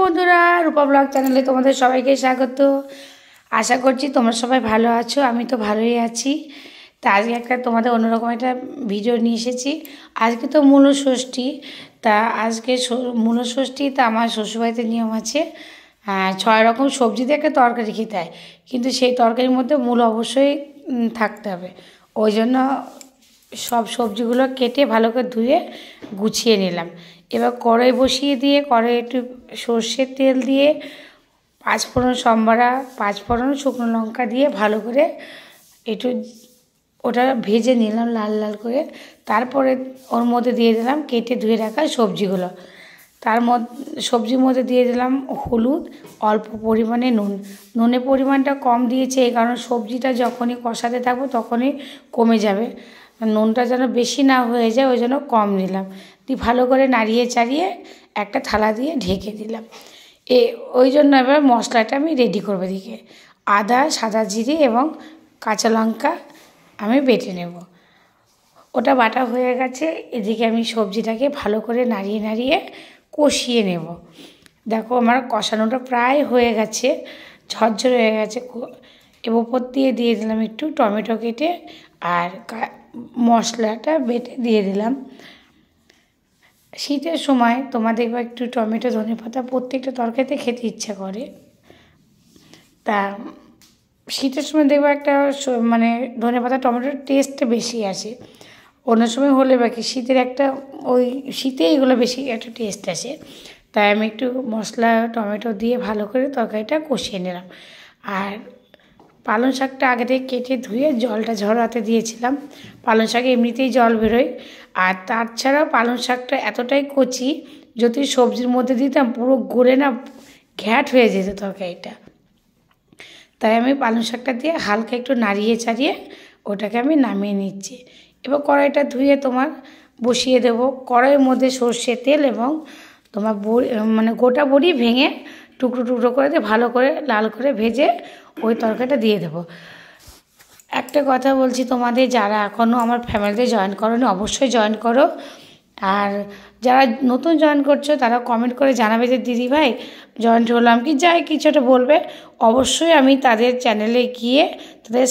বন্ধুরা, রূপা ব্লগ চ্যানেলে তোমাদের সবাইকে স্বাগত। আশা করছি তোমরা সবাই ভালো আছো। আমি তো ভালোই আছি। তা আজকে একটা তোমাদের অন্যরকম একটা ভিডিও নিয়ে এসেছি। আজকে তো মূলষষ্ঠী। তা আজকে মূলষষ্ঠী, তা আমার শ্বশুরবাড়িতে নিয়ম আছে 6 রকম সবজি দিয়ে একটা তরকারি খেতে হয়, কিন্তু সেই তরকারির মধ্যে মূল অবশ্যই থাকতে হবে। ওই জন্য সব সবজিগুলো কেটে ভালো করে ধুয়ে গুছিয়ে নিলাম। এবার কড়াই বসিয়ে দিয়ে কড়াই একটু সর্ষের তেল দিয়ে পাঁচফোড়ন, সম্বারা, পাঁচফোড়ন, শুকনো লঙ্কা দিয়ে ভালো করে একটু ওটা ভেজে নিলাম লাল লাল করে। তারপরে ওর মধ্যে দিয়ে দিলাম কেটে ধুয়ে রাখা সবজিগুলো। তার মধ্যে সবজির মধ্যে দিয়ে দিলাম হলুদ, অল্প পরিমাণে নুন। নুনের পরিমাণটা কম দিয়েছে এই কারণে সবজিটা যখনই কষাতে থাকবো তখনই কমে যাবে, নুনটা যেন বেশি না হয়ে যায়, ওই জন্য কম দিলাম। দিয়ে ভালো করে নাড়িয়ে চাড়িয়ে একটা থালা দিয়ে ঢেকে দিলাম। ওই জন্য এবার মশলাটা আমি রেডি করবো। এদিকে আদা, সাদা জিরে এবং কাঁচা লঙ্কা আমি বেটে নেব। ওটা বাটা হয়ে গেছে। এদিকে আমি সবজিটাকে ভালো করে নাড়িয়ে নাড়িয়ে কষিয়ে নেব। দেখো আমার কষানোটা প্রায় হয়ে গেছে, ঝরঝর হয়ে গেছে। এবার ওপর দিয়ে দিলাম একটু টমেটো কেটে আর মশলাটা বেটে দিয়ে দিলাম। শীতের সময় তোমাদের দেখবে একটু টমেটো, ধনেপাতা প্রত্যেকটা তরকারিতে খেতে ইচ্ছা করে। তা শীতের সময় দেখবে একটা মানে ধনেপাতা টমেটোর টেস্টটা বেশি আসে। অন্য সময় হলে বাকি শীতের একটা ওই শীতে এগুলো বেশি একটা টেস্ট আসে। তাই আমি একটু মশলা টমেটো দিয়ে ভালো করে তরকারিটা কষিয়ে নিলাম। আর পালং শাকটা আগে থেকে কেটে ধুয়ে জলটা ঝরাতে দিয়েছিলাম। পালং শাকে এমনিতেই জল বেরোয়। আর তাছাড়াও পালং শাকটা এতটাই কচি, যদি সবজির মধ্যে দিতাম পুরো গলে না ঘ্যাট হয়ে যেত তরকারিটা। তাই আমি পালং শাকটা দিয়ে হালকা একটু নাড়িয়ে চাড়িয়ে ওটাকে আমি নামিয়ে নিচ্ছি। এবার কড়াইটা ধুয়ে তোমার বসিয়ে দেবো। কড়াইয়ের মধ্যে সর্ষের তেল এবং তোমার মানে গোটা বড়ি ভেঙে টুকরো টুকরো করে দিয়ে ভালো করে লাল করে ভেজে ওই তরকারিটা দিয়ে দেবো। একটা কথা বলছি তোমাদের, যারা এখনও আমার ফ্যামিলিতে জয়েন করোনি অবশ্যই জয়েন করো। আর যারা নতুন জয়েন করছো তারা কমেন্ট করে জানাবে যে দিদি ভাই জয়েন্ট হলাম কি যাই কিছু একটা বলবে। অবশ্যই আমি তাদের চ্যানেলে গিয়ে তাদের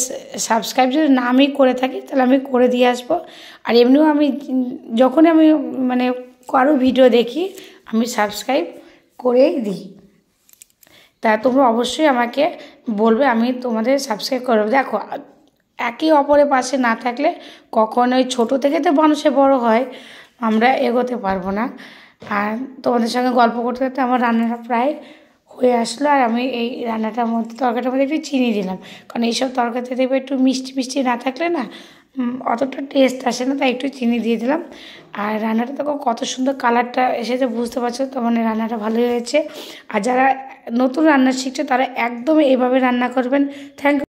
সাবস্ক্রাইব যদি না আমি করে থাকি তাহলে আমি করে দিয়ে আসবো। আর এমনিও আমি যখনই আমি মানে কারো ভিডিও দেখি আমি সাবস্ক্রাইব করেই দিই। তা তোমরা অবশ্যই আমাকে বলবে, আমি তোমাদের সাবস্ক্রাইব করবো। দেখো একে অপরের পাশে না থাকলে কখনোই ছোটো থেকে তো মানুষে বড় হয়, আমরা এগোতে পারবো না। আর তোমাদের সঙ্গে গল্প করতে করতে আমার রান্নাটা প্রায় হয়ে আসলো। আর আমি এই রান্নাটার মধ্যে তরকারিটার মধ্যে একটু চিনি দিলাম, কারণ এইসব তরকারিতে দেখবে একটু মিষ্টি মিষ্টি না থাকলে না অতটা টেস্ট আসে না, তাই একটু চিনি দিয়ে দিলাম। আর রান্নাটা দেখো কত সুন্দর কালারটা এসেছে, বুঝতে পারছো তো মানে রান্নাটা ভালোই হয়েছে। আর যারা নতুন রান্না শিখছে তারা একদম এইভাবে রান্না করবেন। Thank you.